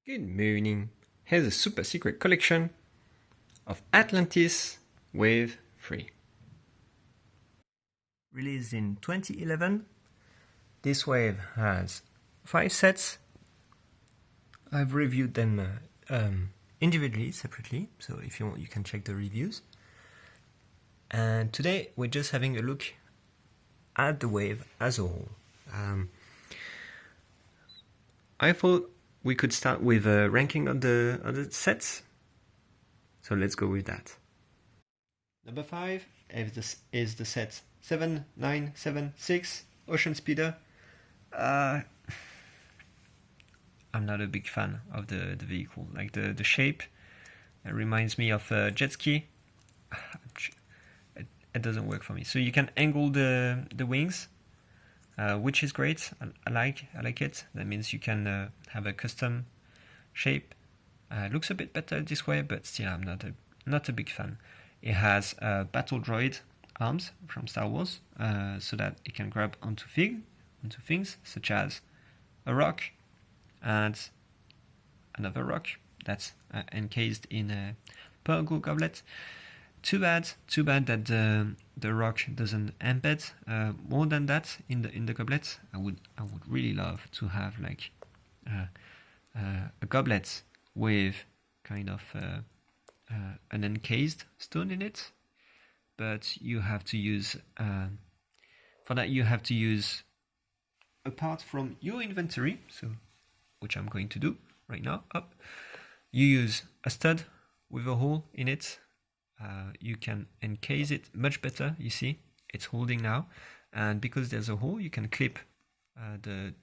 Good morning. Here's a super secret collection of Atlantis Wave 3. Released in 2011, this wave has 5 sets. I've reviewed them individually, separately, so if you want you can check the reviews. And today we're just having a look at the wave as a whole. I thought we could start with a ranking of the sets, so let's go with that. Number 5 is the set 7976 Ocean Speeder. I'm not a big fan of the vehicle. Like the shape, it reminds me of a jet ski. It doesn't work for me. So you can angle the wings, which is great. I like it. That means you can have a custom shape. It looks a bit better this way, but still I'm not a big fan. It has battle droid arms from Star Wars, so that it can grab onto things such as a rock and another rock that's encased in a Pergo goblet. Too bad that the rock doesn't embed more than that in the goblet. I would really love to have like a goblet with kind of an encased stone in it, but you have to use for that you have to use apart from your inventory, so which I'm going to do right now. You use a stud with a hole in it. You can encase it much better. You see it's holding now, and because there's a hole you can clip the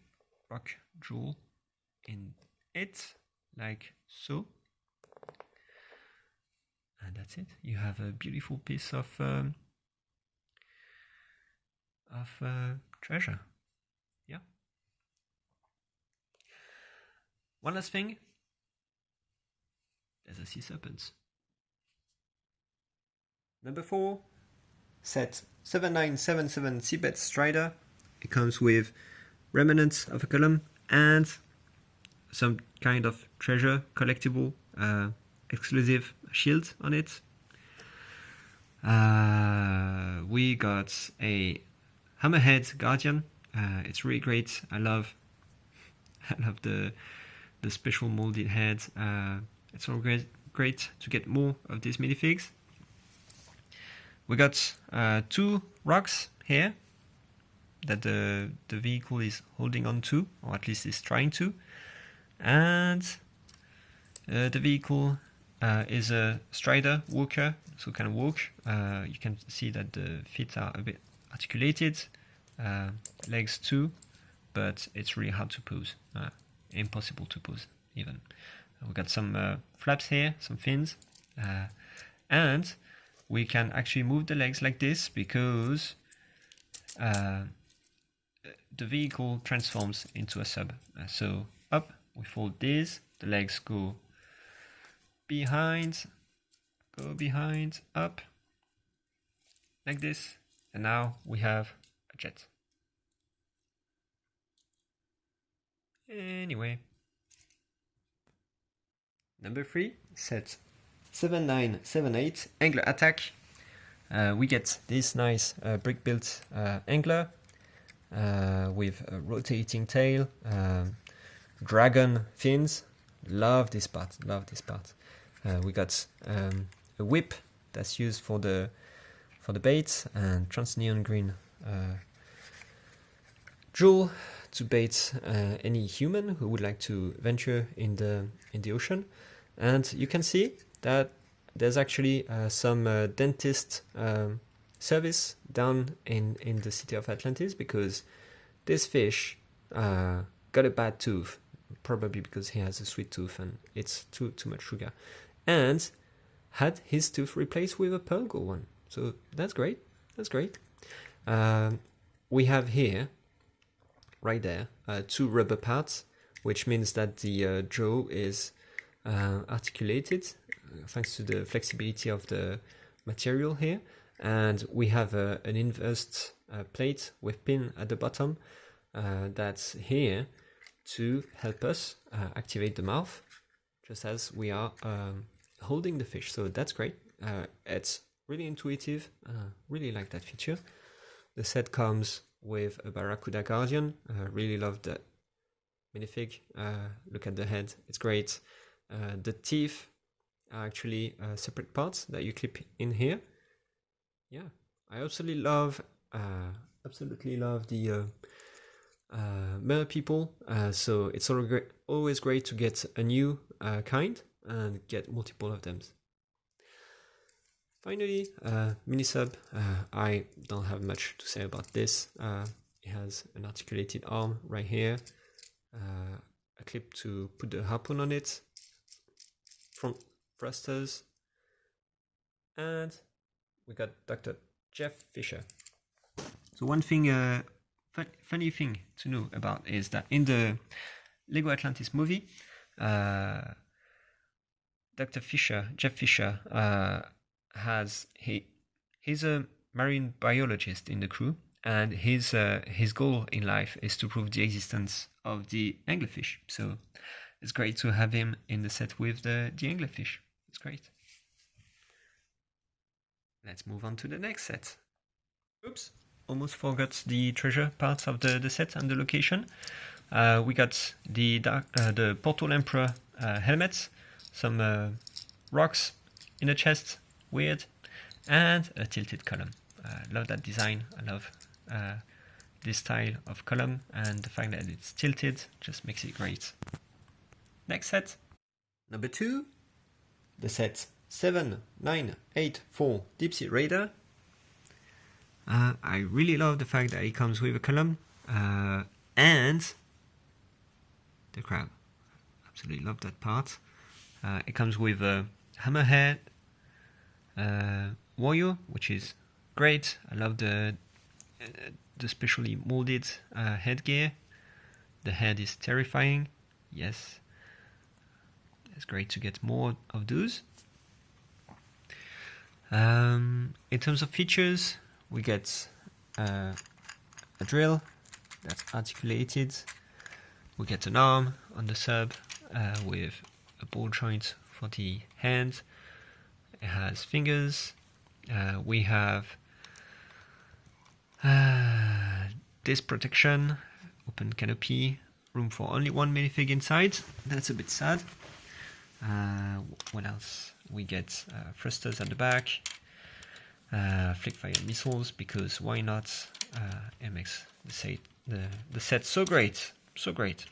rock jewel in it like so, and that's it. You have a beautiful piece of treasure. Yeah. One last thing, there's a sea serpent. Number 4, set 7977 Seabed Strider. It comes with remnants of a column and some kind of treasure collectible exclusive shield on it. We got a hammerhead guardian. It's really great. I love the special molded head. It's all great to get more of these minifigs. We got 2 rocks here that the vehicle is holding on to, or at least is trying to. And the vehicle is a strider walker, so can walk. You can see that the feet are a bit articulated, legs too, but it's really hard to pose, impossible to pose even. We got some flaps here, some fins, and we can actually move the legs like this because the vehicle transforms into a sub. So up, we fold these, the legs go behind, up, like this, and now we have a jet. Anyway, number 3, set 7978 Angler Attack. We get this nice brick-built angler with a rotating tail, dragon fins. Love this part. We got a whip that's used for the bait, and trans-neon green jewel to bait any human who would like to venture in the ocean. And you can see that there's actually some dentist service down in the city of Atlantis, because this fish got a bad tooth, probably because he has a sweet tooth and it's too much sugar, and had his tooth replaced with a Pergo one. So that's great. We have here, right there, 2 rubber parts, which means that the jaw is articulated thanks to the flexibility of the material here, and we have an inverse plate with pin at the bottom that's here to help us activate the mouth just as we are holding the fish. So that's great. It's really intuitive. Really like that feature. The set comes with a Barracuda Guardian. Really love that minifig. Look at the head. It's great. The teeth are actually separate parts that you clip in here. Yeah, I absolutely love the mer people. So it's always great to get a new kind and get multiple of them. Finally, mini sub. I don't have much to say about this. It has an articulated arm right here, a clip to put the harpoon on it, front thrusters, and we got Dr. Jeff Fisher. So one thing, funny thing to know about is that in the LEGO Atlantis movie, Dr. Fisher, Jeff Fisher, he's a marine biologist in the crew, and his goal in life is to prove the existence of the anglerfish. So it's great to have him in the set with the anglerfish. It's great. Let's move on to the next set. Oops, almost forgot the treasure parts of the set and the location. We got the Portal Emperor helmets, some rocks in the chest, weird, and a tilted column. Love that design. I love this style of column, and the fact that it's tilted just makes it great. Next set, number 2, the set 7984 Deep Sea Raider. I really love the fact that it comes with a column and the crab. Absolutely love that part. It comes with a hammerhead warrior, which is great. I love the specially molded headgear. The head is terrifying. Yes, it's great to get more of those. In terms of features, we get a drill that's articulated. We get an arm on the sub with a ball joint for the hand. It has fingers. We have this protection, open canopy, room for only one minifig inside. That's a bit sad. What else? We get thrusters at the back, flick fire missiles, because why not? It makes the set so great, so great.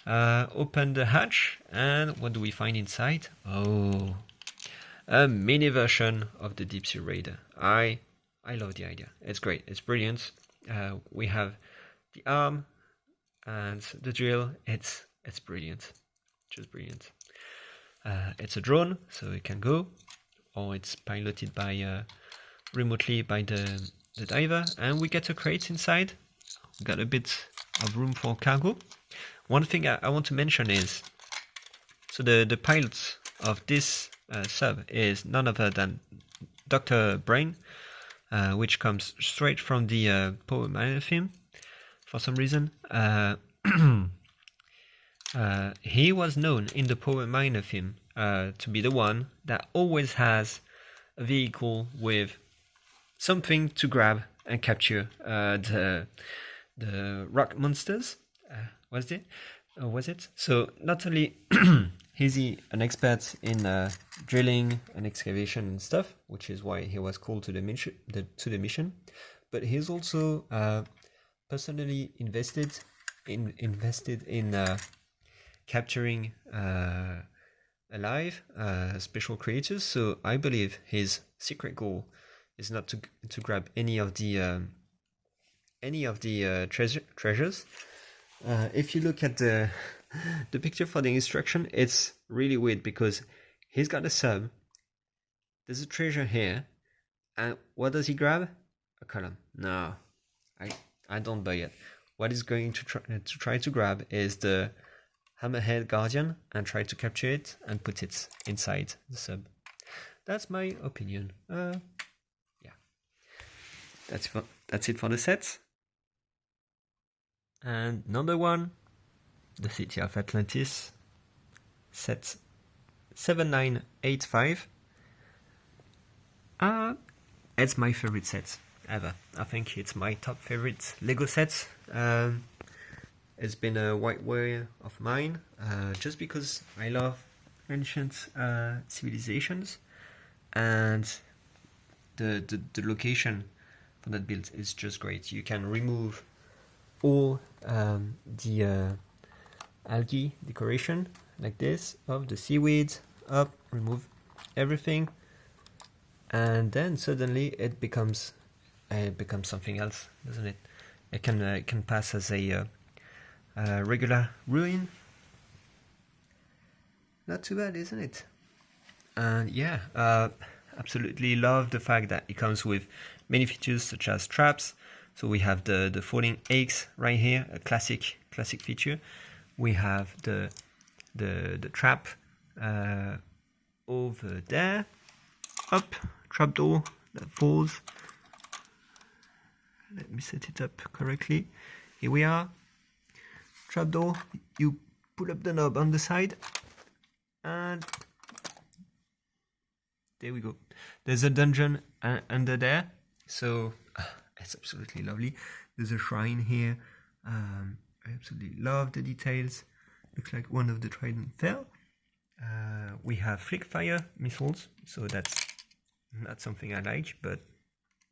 Open the hatch, and what do we find inside? Oh, a mini version of the Deep Sea Raider. I love the idea. It's great. It's brilliant. We have the arm and the drill. It's brilliant. Just brilliant. It's a drone, so it can go, or it's piloted by remotely by the diver, and we get a crate inside. We got a bit of room for cargo. One thing I want to mention is, so the pilot of this sub is none other than Dr. Brain, which comes straight from the Power Miner film. For some reason, he was known in the Power Miner film to be the one that always has a vehicle with something to grab and capture the rock monsters. Was it? So not only is he an expert in drilling and excavation and stuff, which is why he was called to the mission, but he's also personally invested in capturing alive special creatures. So I believe his secret goal is not to grab any of the treasures. If you look at the picture for the instruction, it's really weird because he's got a sub, there's a treasure here, and what does he grab? A column. No, I don't buy it. What he's going to try to grab is the Hammerhead Guardian and try to capture it and put it inside the sub. That's my opinion. Yeah, that's it for the sets. And number 1, the City of Atlantis, set 7985. It's my favorite set ever. I think it's my top favorite Lego set. It's been a white whale of mine, just because I love ancient civilizations, and the location for that build is just great. You can remove all the algae decoration like this of the seaweed, remove everything, and then suddenly it becomes something else, doesn't it? It can pass as a regular ruin. Not too bad, isn't it? And yeah, absolutely love the fact that it comes with many features such as traps. So we have the falling eggs right here, a classic feature. We have the trap over there, up, trapdoor that falls. Let me set it up correctly. Here we are. Trapdoor, you pull up the knob on the side, and there we go. There's a dungeon under there, so it's absolutely lovely. There's a shrine here. I absolutely love the details. Looks like one of the trident fell. We have flick fire missiles, so that's not something I like, but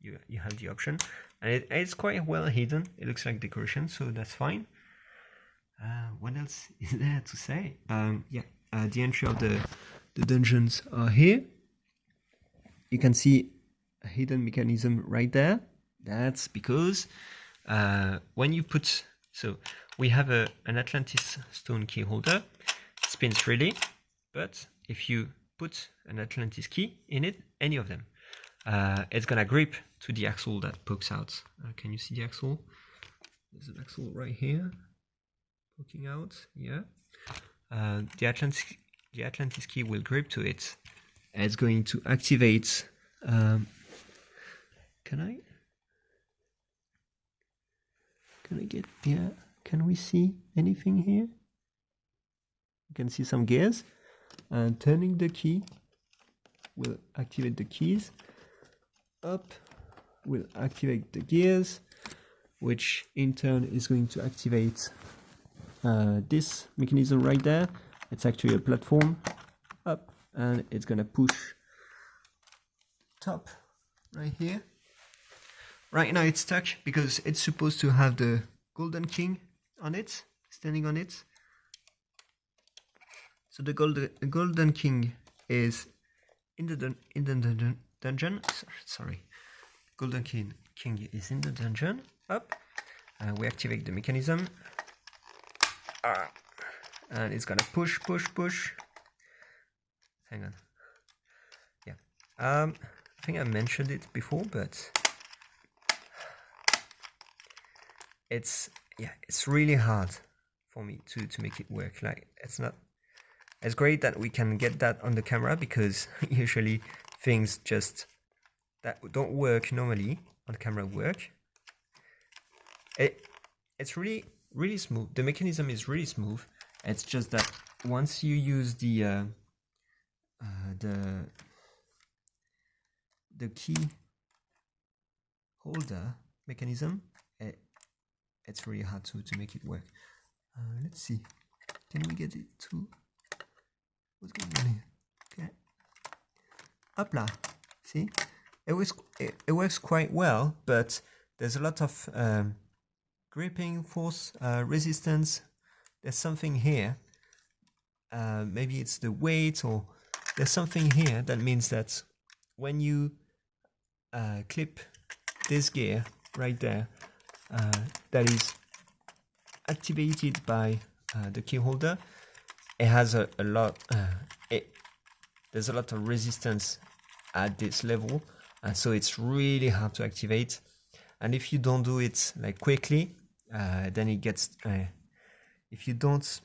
you have the option, and it's quite well hidden. It looks like decoration, so that's fine. What else is there to say? The entry of the dungeons are here. You can see a hidden mechanism right there. That's because when you put, so we have an Atlantis stone key holder. It spins freely, but if you put an Atlantis key in it, any of them, it's gonna grip to the axle that pokes out. Can you see the axle? There's an axle right here, poking out. Yeah. The Atlantis key will grip to it. It's going to activate. Can I get? Yeah. Can we see anything here? You can see some gears, and turning the key will activate the keys. Up will activate the gears, which in turn is going to activate this mechanism right there. It's actually a platform. Up, and it's gonna push top right here. Right now it's stuck because it's supposed to have the Golden King on it, standing on it. So the Golden King is in the dungeon. Sorry, Golden King is in the dungeon. Up, we activate the mechanism, and it's gonna push. Hang on. Yeah, I think I mentioned it before, but it's really hard for me to make it work. Like, it's great that we can get that on the camera, because usually things just that don't work normally on camera work. It's really smooth. The mechanism is really smooth. It's just that once you use the key holder mechanism, it's really hard to make it work. Let's see. Can we get it to? What's going on here? Okay. Hopla. See? It works quite well, but there's a lot of gripping force, resistance. There's something here. Maybe it's the weight, or there's something here that means that when you clip this gear right there, that is activated by the key holder, it has a lot. There's a lot of resistance at this level, and so it's really hard to activate. And if you don't do it like quickly, then it gets. If you don't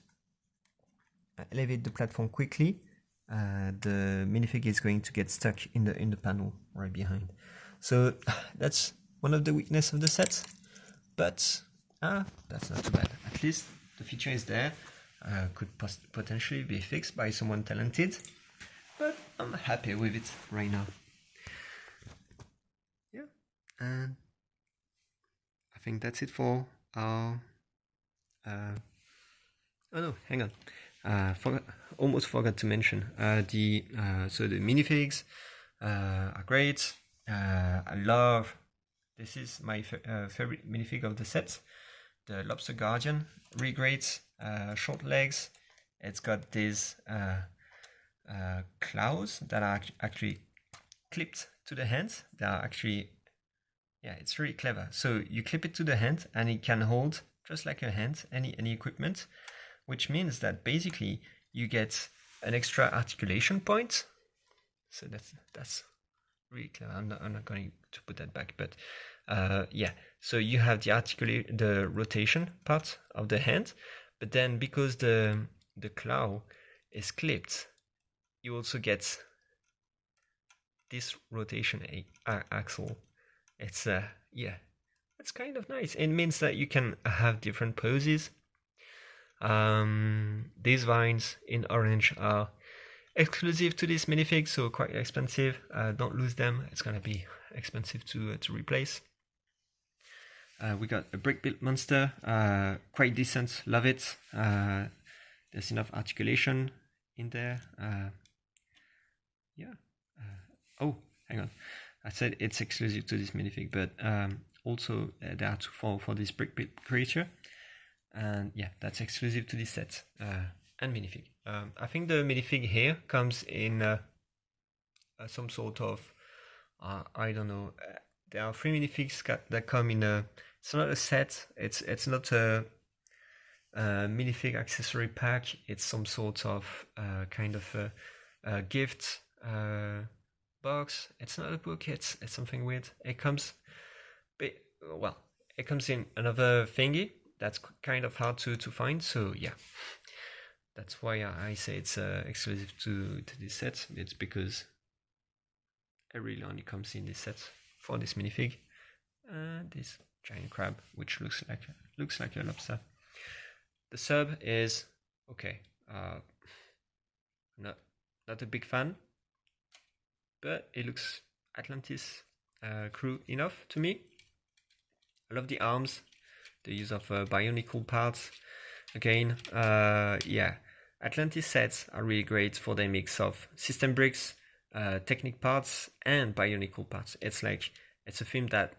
elevate the platform quickly, the minifig is going to get stuck in the panel right behind. So that's one of the weaknesses of the set, but that's not too bad. At least the feature is there. Could potentially be fixed by someone talented. I'm happy with it right now. Yeah, and I think that's it for our. Oh no, hang on. Almost forgot to mention the minifigs are great. I love. This is my favorite minifig of the set. The Lobster Guardian, really great. Short legs. It's got these claws that are actually clipped to the hand. They are actually, yeah, it's really clever. So you clip it to the hand, and it can hold just like a hand any equipment, which means that basically you get an extra articulation point. So that's really clever. I'm not going to put that back, but yeah. So you have the rotation part of the hand, but then because the claw is clipped, you also get this rotation axle. It's yeah, it's kind of nice. It means that you can have different poses. These vines in orange are exclusive to this minifig, so quite expensive. Don't lose them. It's gonna be expensive to replace. We got a brick built monster, quite decent. Love it. There's enough articulation in there. Yeah. Oh, hang on. I said it's exclusive to this minifig, but also there are two for this brick built creature. And yeah, that's exclusive to this set and minifig. I think the minifig here comes in some sort of, I don't know. There are 3 minifigs that come in a. It's not a set. It's not a minifig accessory pack. It's some sort of kind of a gift box. It's not a book. It's something weird. It comes, it comes in another thingy. That's kind of hard to find, so yeah, that's why I say it's exclusive to this set. It's because it really only comes in this set for this minifig. This giant crab, which looks like a lobster. The sub is okay. Not a big fan, but it looks Atlantis crew enough to me. I love the arms. The use of bionicle parts. Again, yeah, Atlantis sets are really great for their mix of system bricks, Technic parts, and bionicle parts. It's a film that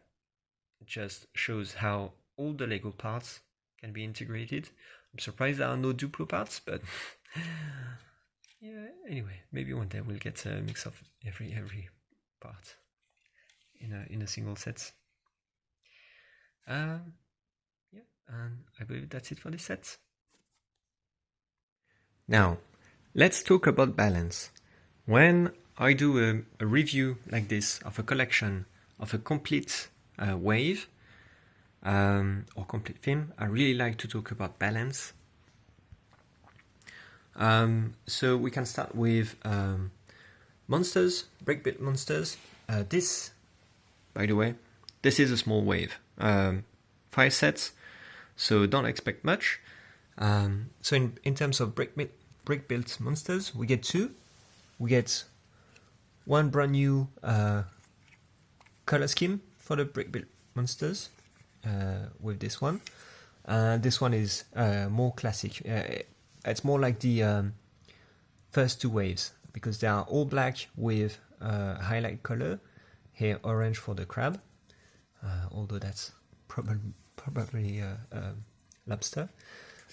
just shows how all the LEGO parts can be integrated. I'm surprised there are no Duplo parts, but yeah. Anyway, maybe one day we'll get a mix of every part in a single set. Yeah, and I believe that's it for this set. Now, let's talk about balance. When I do a review like this of a collection of a complete wave or complete film, I really like to talk about balance. So we can start with monsters, brick-built monsters. This, by the way, this is a small wave. 5 sets. So don't expect much. So in terms of brick-built monsters, we get 2. We get one brand new color scheme for the brick-built monsters with this one. This one is more classic. It's more like the first 2 waves because they are all black with highlight color. Here orange for the crab, although that's probably lobster.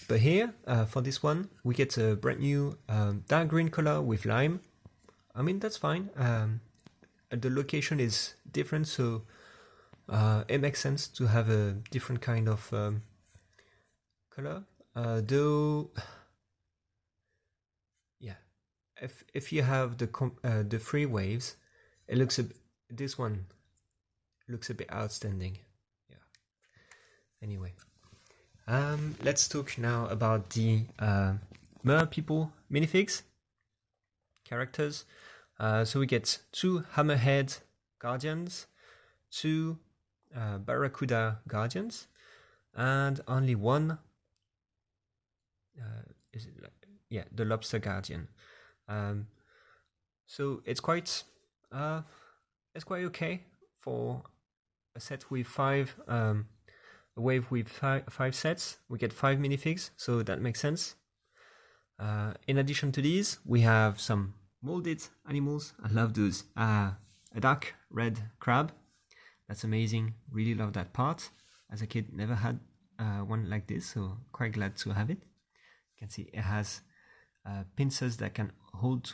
But here, for this one, we get a brand new dark green color with lime. I mean, that's fine. The location is different, so it makes sense to have a different kind of color. Though, yeah, if you have the 3 waves, it looks this one looks a bit outstanding. Yeah. Anyway. Let's talk now about the Mer People minifigs characters. So we get 2 Hammerhead Guardians, 2 Barracuda Guardians, and only 1. The Lobster Guardian. So it's quite okay for a set with a wave with five sets. We get 5 minifigs, so that makes sense. In addition to these, we have some molded animals. I love those. A dark red crab. That's amazing. Really love that part. As a kid, never had one like this, so quite glad to have it. You can see it has pincers that can hold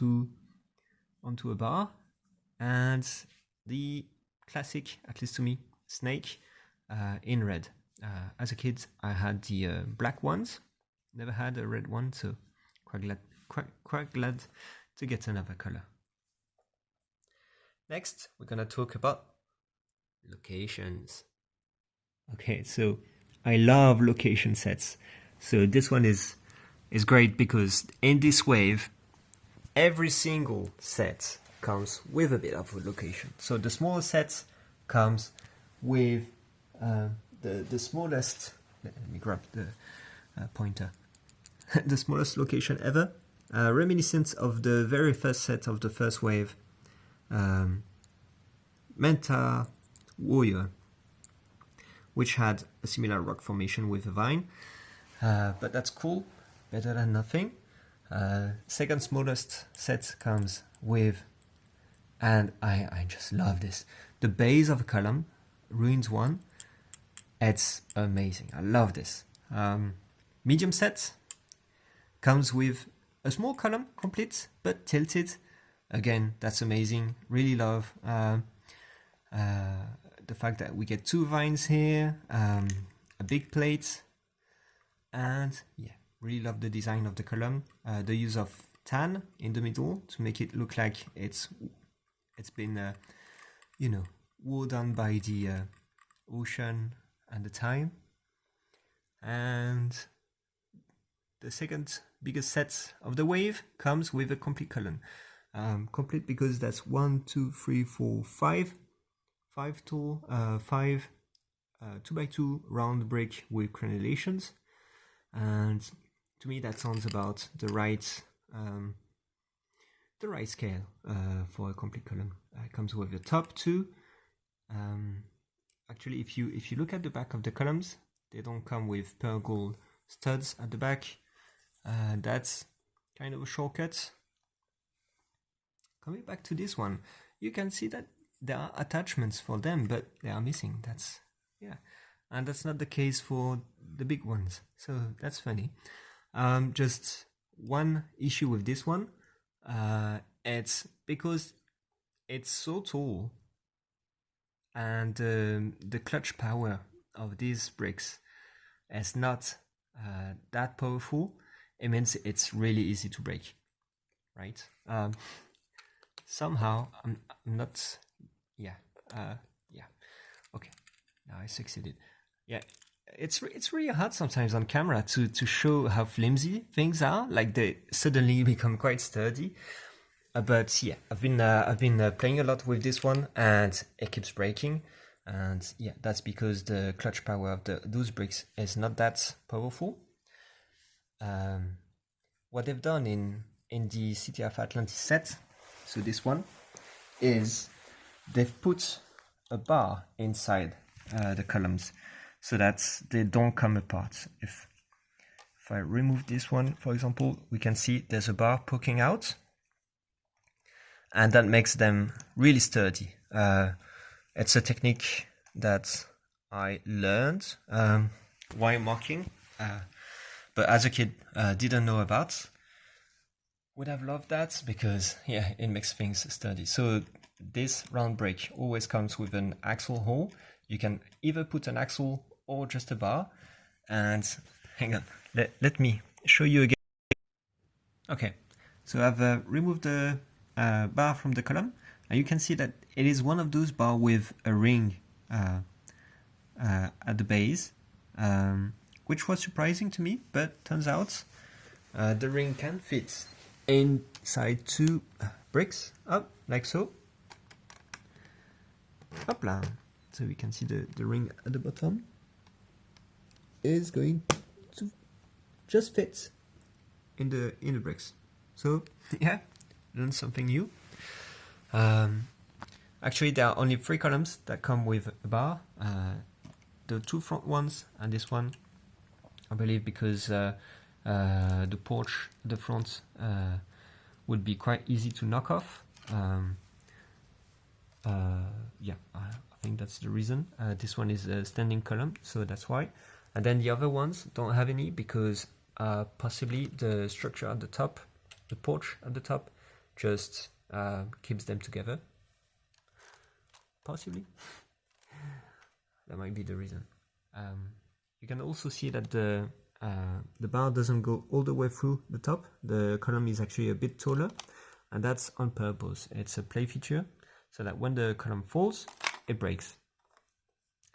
onto a bar, and the classic, at least to me, snake in red. As a kid, I had the black ones. Never had a red one, so quite glad to get another color. Next, we're gonna talk about locations. Okay, so I love location sets. So this one is great because in this wave, every single set comes with a bit of a location. So the smallest set comes with the smallest. Let me grab the pointer. The smallest location ever, reminiscent of the very first set of the first wave, Manta Warrior, which had a similar rock formation with a vine, but that's cool, better than nothing. Second smallest set comes with, and I just love this, the base of a column, ruins one. It's amazing. I love this. Medium set comes with a small column, complete but tilted. Again, that's amazing. Really love the fact that we get 2 vines here, a big plate, and yeah, really love the design of the column. The use of tan in the middle to make it look like it's been wore down by the ocean and the time. And the second biggest set of the wave comes with a complete column. Complete because that's 1, 2, 3, 4, 5 tall, 5 2x2 round brick with crenellations, and to me that sounds about the right scale for a complete column. It comes with the top 2. Actually, if you look at the back of the columns, they don't come with pearl gold studs at the back. That's kind of a shortcut. Coming back to this one, you can see that there are attachments for them, but they are missing. And that's not the case for the big ones, so that's funny. Just one issue with this one, it's because it's so tall, and the clutch power of these bricks is not that powerful. It means it's really easy to break, right? Somehow I'm not. Okay, now I succeeded. Yeah, it's really hard sometimes on camera to show how flimsy things are. Like they suddenly become quite sturdy. But yeah, I've been playing a lot with this one, and it keeps breaking. And yeah, that's because the clutch power of those bricks is not that powerful. What they've done in the City of Atlantis set, so this one, is they've put a bar inside the columns so that they don't come apart. If I remove this one, for example, we can see there's a bar poking out, and that makes them really sturdy. It's a technique that I learned while mocking, but as a kid didn't know about. Would have loved that because yeah, it makes things sturdy. So this round brick always comes with an axle hole. You can either put an axle or just a bar. And hang on, let me show you again. Okay, so I've removed the bar from the column, and you can see that it is one of those bars with a ring at the base, which was surprising to me, but turns out the ring can fit inside 2 bricks, up like so. Hopla. So we can see the ring at the bottom is going to just fit in the bricks. So yeah, learn something new. Actually, there are only 3 columns that come with a bar. The 2 front ones and this one, I believe, because the porch at the front would be quite easy to knock off. Yeah, I think that's the reason. This one is a standing column, so that's why. And then the other ones don't have any because possibly the structure at the top, the porch at the top, just keeps them together. Possibly. That might be the reason. You can also see that the bar doesn't go all the way through the top. The column is actually a bit taller, and that's on purpose. It's a play feature, so that when the column falls, it breaks.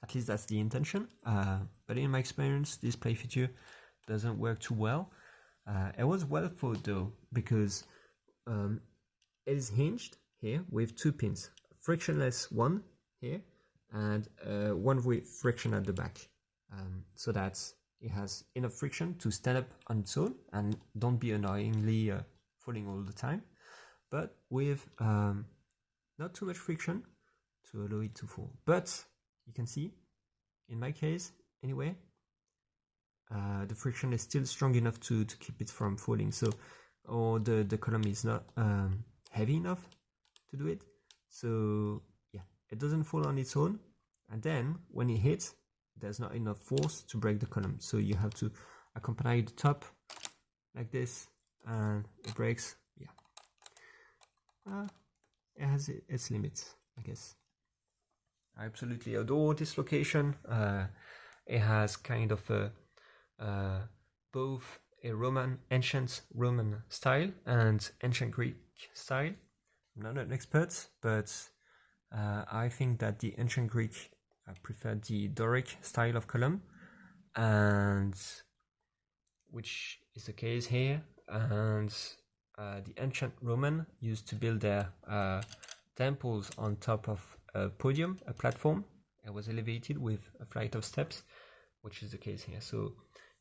At least that's the intention. But in my experience, this play feature doesn't work too well. It was well thought though, because it is hinged here with 2 pins. Frictionless one here and one with friction at the back, so that it has enough friction to stand up on its own and don't be annoyingly falling all the time, but with not too much friction to allow it to fall. But you can see, in my case anyway, the friction is still strong enough to keep it from falling, so or the column is not heavy enough to do it. So yeah, it doesn't fall on its own, and then when it hits, there's not enough force to break the column, so you have to accompany the top like this and it breaks. Yeah, it has its limits, I guess. I absolutely adore this location. It has kind of a both a ancient Roman style and ancient Greek style. I'm not an expert, but I think that the ancient Greek preferred the Doric style of column, and which is the case here. And the ancient Roman used to build their temples on top of a podium, a platform. It was elevated with a flight of steps, which is the case here. So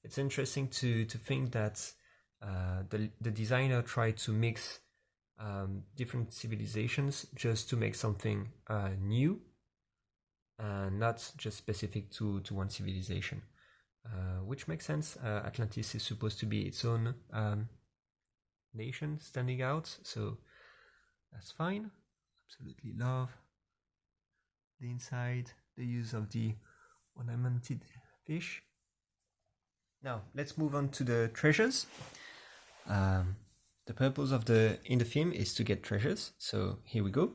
it's interesting to think that the designer tried to mix different civilizations just to make something new, and not just specific to one civilization, which makes sense. Atlantis is supposed to be its own nation standing out, so that's fine. Absolutely love the inside, the use of the ornamented fish. Now let's move on to the treasures. The purpose of in the film is to get treasures, so here we go.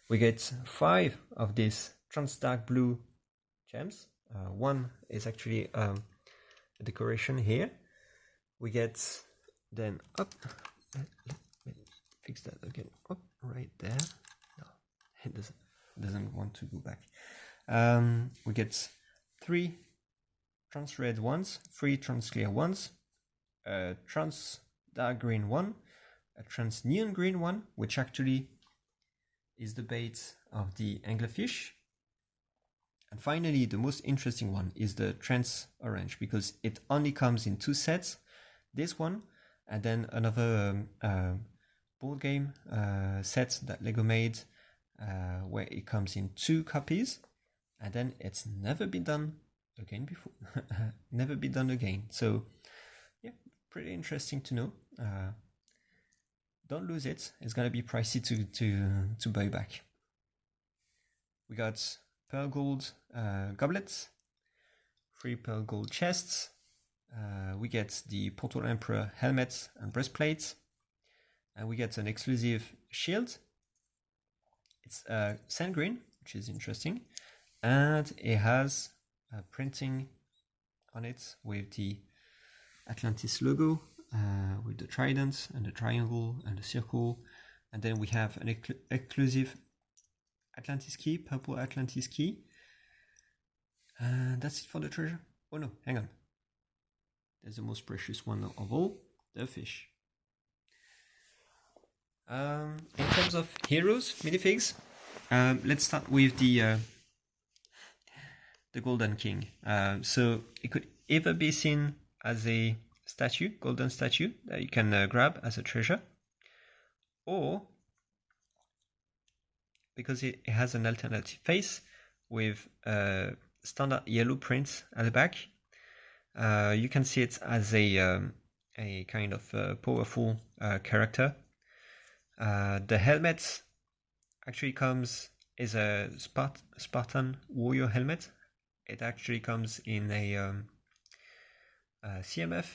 We get 5 of these trans dark blue gems. One is actually a decoration here. We get then up. Let me fix that again. Up right there. No, it doesn't want to go back. We get 3 trans red ones, 3 trans clear ones, a trans dark green one, a trans neon green one, which actually is the bait of the anglerfish. And finally, the most interesting one is the trans orange, because it only comes in 2 sets. This one, and then another board game set that LEGO made, where it comes in 2 copies, and then it's never been done again before. Never been done again. So yeah, pretty interesting to know. Don't lose it. It's gonna be pricey to buy back. We got pearl gold goblets, 3 pearl gold chests. We get the Portal Emperor helmets and breastplates, and we get an exclusive shield. It's sand green, which is interesting, and it has printing on it with the Atlantis logo, with the trident and the triangle and the circle, and then we have an exclusive Atlantis key, purple Atlantis key. And that's it for the treasure. Oh no, hang on. There's the most precious one of all, the fish. In terms of heroes, minifigs, let's start with the Golden King. So it could either be seen as a statue, golden statue that you can grab as a treasure, or because it has an alternative face with a standard yellow print at the back. You can see it as a kind of powerful character. The helmet actually is a Spartan warrior helmet. It actually comes in a CMF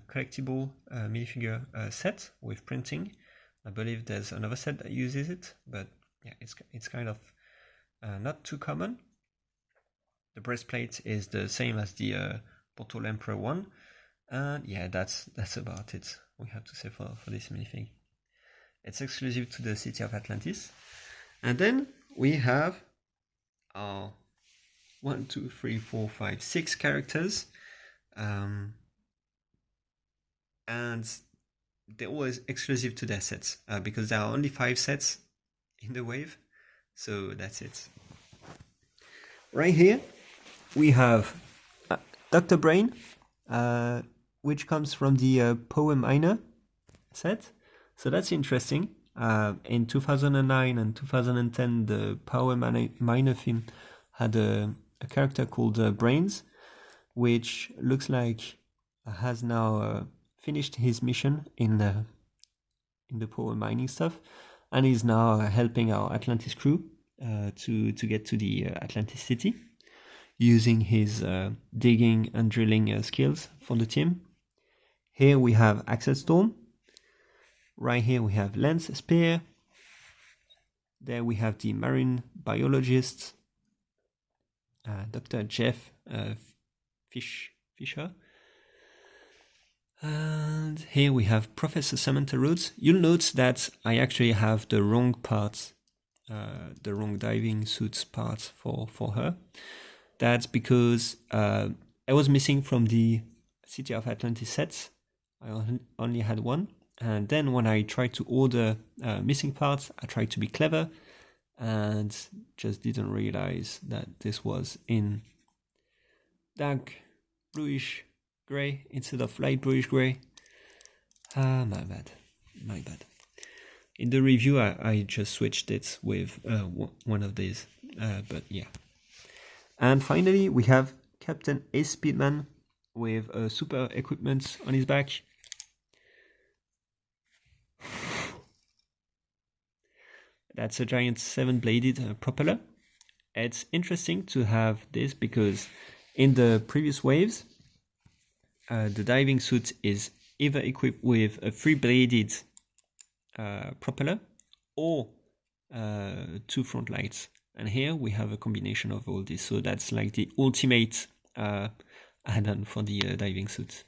collectible minifigure set with printing. I believe there's another set that uses it, but yeah, it's kind of not too common. The breastplate is the same as the Portal Emperor one, and yeah, that's about it. We have to say for this minifig. It's exclusive to the city of Atlantis, and then we have our 1, 2, 3, 4, 5, 6 characters, and they're always exclusive to their sets because there are only 5 sets in the wave, so that's it. Right here we have Dr. Brain, which comes from the Power Miner set, so that's interesting. In 2009 and 2010, the Power Miner film had a character called Brains, which looks like has now finished his mission in the power mining stuff, and is now helping our Atlantis crew to get to the Atlantis city, using his digging and drilling skills for the team. Here we have Axel Storm. Right here we have Lance Spear. There we have the marine biologist, Dr. Jeff Fisher. And here we have Professor Samantha Rhodes. You'll note that I actually have the wrong part, the wrong diving suits part for her. That's because I was missing from the City of Atlantis sets. I only had one. And then when I tried to order missing parts, I tried to be clever and just didn't realize that this was in dark bluish grey instead of light bluish grey. My bad. In the review I just switched it with one of these, but yeah. And finally we have Captain Ace Speedman with super equipment on his back. That's a giant 7-bladed propeller. It's interesting to have this because in the previous waves, the diving suit is either equipped with a 3-bladed propeller or 2 front lights. And here we have a combination of all this. So that's like the ultimate add-on for the diving suit.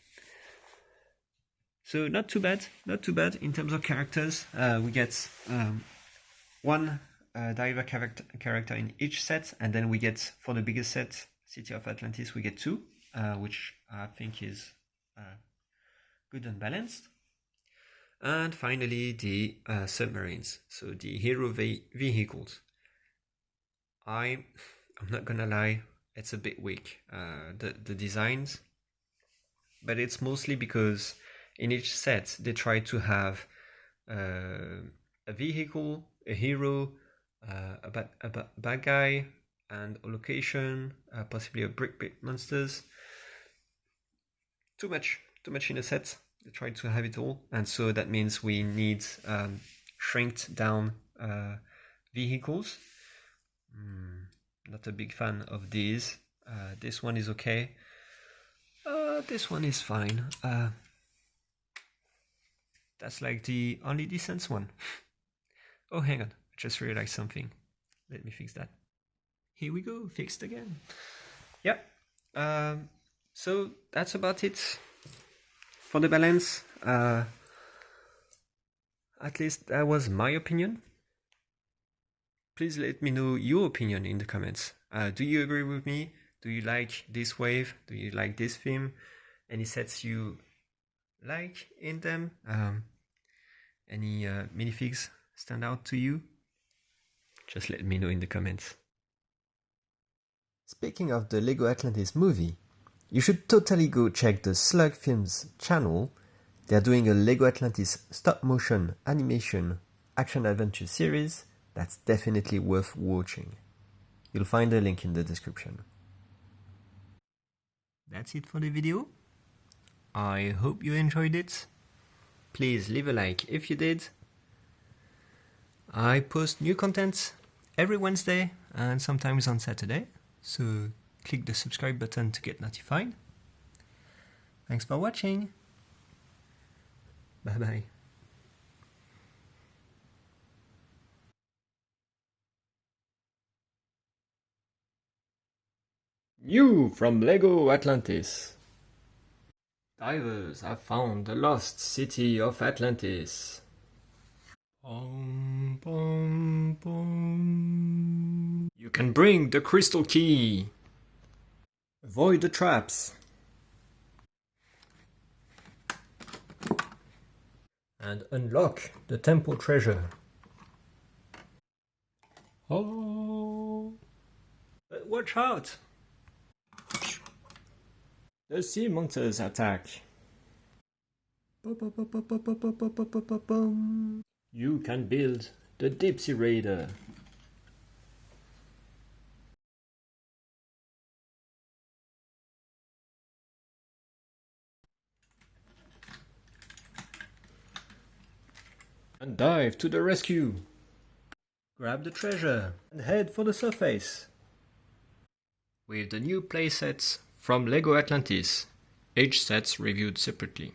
So not too bad in terms of characters. We get one diver character in each set, and then we get, for the biggest set, City of Atlantis, we get 2, which I think is good and balanced. And finally the submarines, so the hero vehicles. I'm not gonna lie, it's a bit weak, the designs, but it's mostly because in each set they try to have a vehicle, a hero, a bad guy, and a location, possibly a brick monsters. Too much in a set. They try to have it all, and so that means we need shrinked down vehicles. Not a big fan of these. This one is okay. This one is fine. That's like the only decent one. Oh, hang on. I just realized something. Let me fix that. Here we go. Fixed again. Yep. So that's about it for the balance. At least that was my opinion. Please let me know your opinion in the comments. Do you agree with me? Do you like this wave? Do you like this theme? Any sets you like in them? Any minifigs stand out to you? Just let me know in the comments. Speaking of the LEGO Atlantis movie, you should totally go check the Slug Films channel. They're doing a LEGO Atlantis stop motion animation action adventure series That's definitely worth watching. You'll find a link in the description. That's it for the video. I hope you enjoyed it. Please leave a like if you did. I post new content every Wednesday and sometimes on Saturday, so click the subscribe button to get notified. Thanks for watching. Bye bye. New from LEGO Atlantis. Divers have found the lost city of Atlantis. Bum, bum, bum. You can bring the crystal key. Avoid the traps. And unlock the temple treasure. Oh! But watch out! The sea monsters attack. You can build the deep sea raider. And dive to the rescue. Grab the treasure and head for the surface. With the new playsets from LEGO Atlantis, each set's reviewed separately.